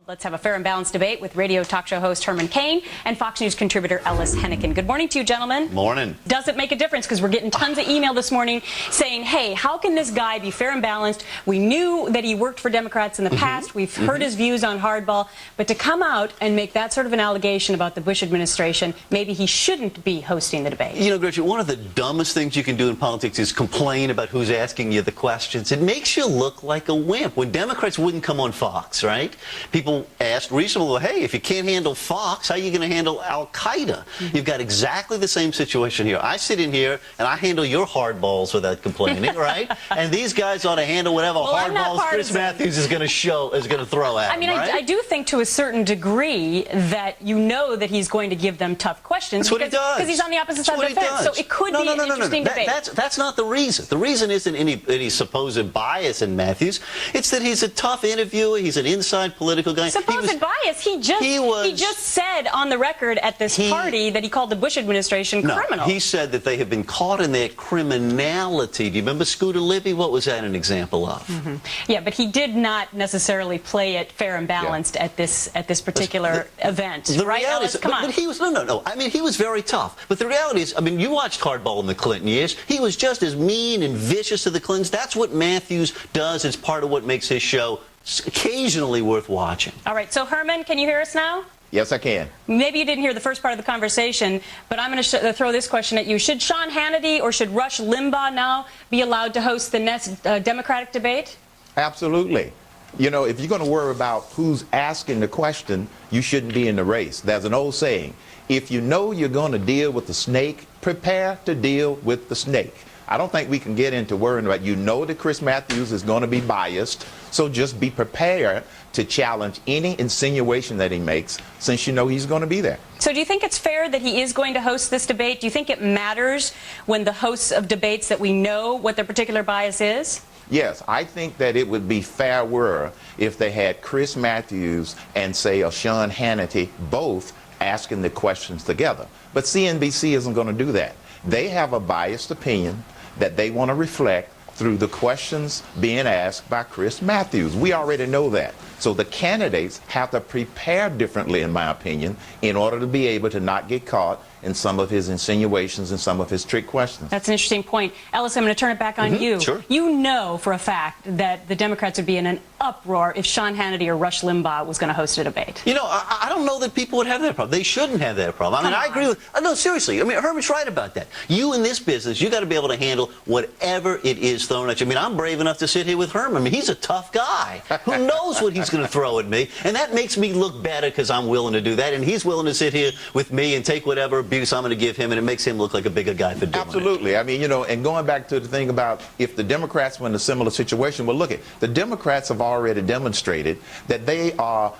Let's have a fair and balanced debate with radio talk show host Herman Cain and Fox News contributor Ellis Henican. Good morning to you, gentlemen. Morning. Does it make a difference? Because we're getting tons of email this morning saying, hey, how can this guy be fair and balanced? We knew that he worked for Democrats in the past. We've heard his views on hardball. But to come out and make that sort of an allegation about the Bush administration, maybe he shouldn't be hosting the debate. You know, Gretchen, one of the dumbest things you can do in politics is complain about who's asking you the questions. It makes you look like a wimp. When Democrats wouldn't come on Fox, right? People asked reasonably, well, hey, if you can't handle Fox, how are you going to handle Al-Qaeda? You've got exactly the same situation here. I sit in here and I handle your hardballs without complaining, right? And these guys ought to handle whatever hardballs Chris Matthews is going to throw at them. I mean, right? I do think to a certain degree that you know that he's going to give them tough questions. That's what he does. Because he's on the opposite side of the fence. So it could be an interesting debate. That's not the reason. The reason isn't any supposed bias in Matthews. It's that he's a tough interviewer. He's an inside political guy. Supposed bias? He just said on the record at this party that he called the Bush administration criminal. He said that they have been caught in their criminality. Do you remember Scooter Libby? What was that an example of? Yeah, but he did not necessarily play it fair and balanced at this particular event. The right, reality Ellis? is, Come on. but he was no. I mean, he was very tough. But the reality is, I mean, you watched hardball in the Clinton years. He was just as mean and vicious to the Clintons. That's what Matthews does. It's part of what makes his show occasionally worth watching. All right, so Herman, can you hear us now? Yes, I can. Maybe you didn't hear the first part of the conversation, but I'm going to throw this question at you. Should Sean Hannity or should Rush Limbaugh now be allowed to host the next Democratic debate? Absolutely. You know, if you're going to worry about who's asking the question, you shouldn't be in the race. There's an old saying, if you know you're going to deal with the snake, prepare to deal with the snake. I don't think we can get into worrying about, you know that Chris Matthews is going to be biased, so just be prepared to challenge any insinuation that he makes, since you know he's going to be there. So do you think it's fair that he is going to host this debate? Do you think it matters when the hosts of debates that we know what their particular bias is? Yes, I think that it would be fairer if they had Chris Matthews and, say, a Sean Hannity both asking the questions together. But CNBC isn't going to do that. They have a biased opinion that they want to reflect through the questions being asked by Chris Matthews. We already know that. So the candidates have to prepare differently, in my opinion, in order to be able to not get caught in some of his insinuations and some of his trick questions. That's an interesting point. Ellis, I'm going to turn it back on you. Sure. You know for a fact that the Democrats would be in an uproar if Sean Hannity or Rush Limbaugh was going to host a debate. You know, I don't know that people would have that problem. They shouldn't have that problem. I mean, I agree with... No, seriously. I mean, Herman's right about that. You in this business, you got to be able to handle whatever it is thrown at you. I mean, I'm brave enough to sit here with Herman. I mean, he's a tough guy. Who knows what he's going to throw at me? And that makes me look better because I'm willing to do that. And he's willing to sit here with me and take whatever abuse I'm going to give him, and it makes him look like a bigger guy for doing it. Absolutely. I mean, you know, and going back to the thing about if the Democrats were in a similar situation, well, look, the Democrats have already demonstrated that they are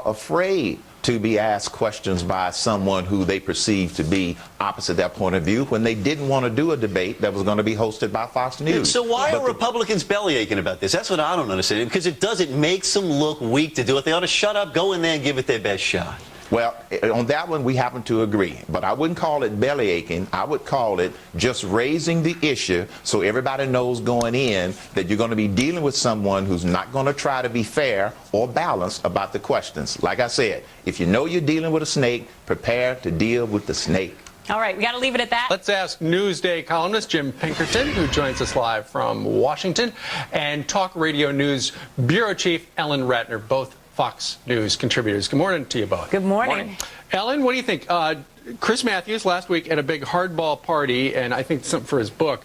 afraid to be asked questions by someone who they perceive to be opposite their point of view when they didn't want to do a debate that was going to be hosted by Fox News. So why are Republicans bellyaching about this? That's what I don't understand. Because it makes them look weak to do it. They ought to shut up, go in there, and give it their best shot. Well, on that one, we happen to agree. But I wouldn't call it belly aching. I would call it just raising the issue so everybody knows going in that you're going to be dealing with someone who's not going to try to be fair or balanced about the questions. Like I said, if you know you're dealing with a snake, prepare to deal with the snake. All right, we got to leave it at that. Let's ask Newsday columnist Jim Pinkerton, who joins us live from Washington, and Talk Radio News Bureau Chief Ellen Ratner, both Fox News contributors. Good morning to you both. Good morning. Ellen, what do you think? Chris Matthews last week at a big hardball party, and I think something for his book.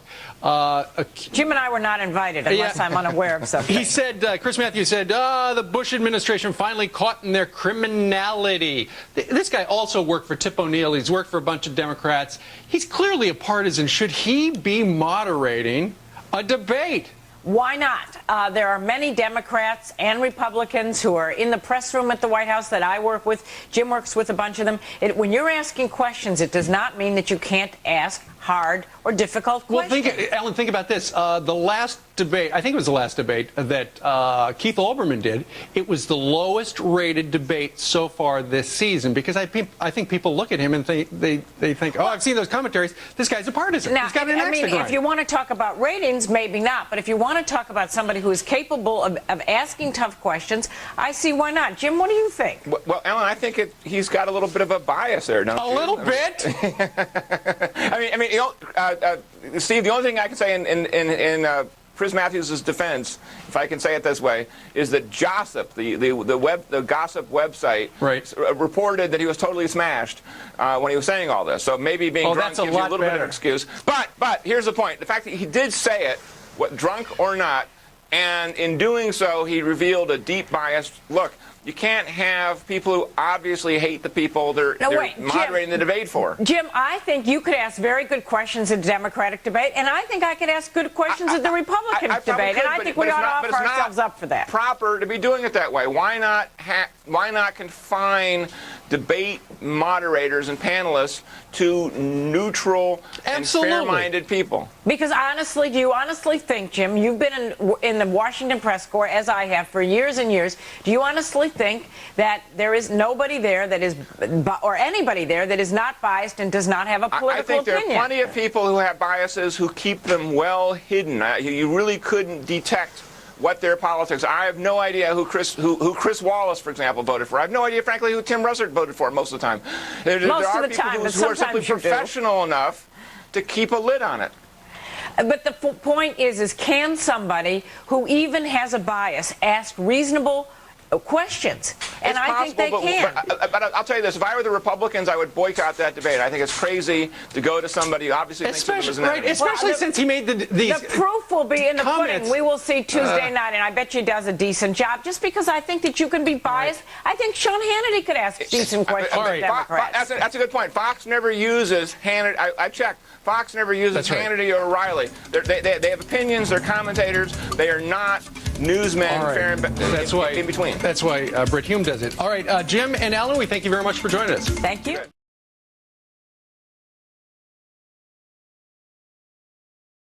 Jim and I were not invited, unless I'm unaware of something. He said, Chris Matthews said, the Bush administration finally caught in their criminality. This guy also worked for Tip O'Neill. He's worked for a bunch of Democrats. He's clearly a partisan. Should he be moderating a debate? Why not? There are many Democrats and Republicans who are in the press room at the White House that I work with. Jim works with a bunch of them. When you're asking questions, it does not mean that you can't ask hard or or difficult questions. Well, Ellen, think about this. The last debate, I think it was the last debate that Keith Olbermann did, it was the lowest rated debate so far this season, because I think people look at him and they think, oh, I've seen those commentaries. This guy's a partisan. Now, He's got an axe to grind. if you want to talk about ratings, maybe not. But if you want to talk about somebody who is capable of asking tough questions, I see why not. Jim, what do you think? Well, Ellen, I think he's got a little bit of a bias there, don't you? A little bit. I mean, you know, Steve, the only thing I can say in Chris Matthews' defense, if I can say it this way, is that Gossip, the Gossip website, reported that he was totally smashed when he was saying all this. So maybe being drunk gives you a little bit of an excuse. But here's the point: the fact that he did say it, drunk or not, and in doing so, he revealed a deep bias. Look, you can't have people who obviously hate the people they're moderating the debate for. Jim, I think you could ask very good questions in the Democratic debate, and I think I could ask good questions in the Republican debate, and I think we ought to offer ourselves up for that. Proper to be doing it that way. Why not confine debate moderators and panelists to neutral and fair-minded people? Because honestly, do you honestly think, Jim, you've been in the Washington press corps, as I have, for years and years, do you honestly think that there is nobody there that is, or anybody there that is not biased and does not have a political opinion? I think there are plenty of people who have biases who keep them well hidden. You really couldn't detect what their politics are. I have no idea who Chris Wallace, for example, voted for. I have no idea, frankly, who Tim Russert voted for most of the time. There are people who are simply professional enough to keep a lid on it. But the point is can somebody who even has a bias ask reasonable questions? And it's I think they can. But I'll tell you this, if I were the Republicans, I would boycott that debate. I think it's crazy to go to somebody who obviously thinks of them as an enemy. Especially since he made these The proof will be in the comments. pudding. We will see Tuesday night, and I bet you he does a decent job. Just because I think that you can be biased, I think Sean Hannity could ask decent questions of Democrats. That's a good point. Fox never uses Hannity. I checked. Fox never uses Hannity or Riley. They have opinions. They're commentators. They are not newsmen fair in between. That's why Brit Hume does it. All right, Jim and Ellen, we thank you very much for joining us. Thank you.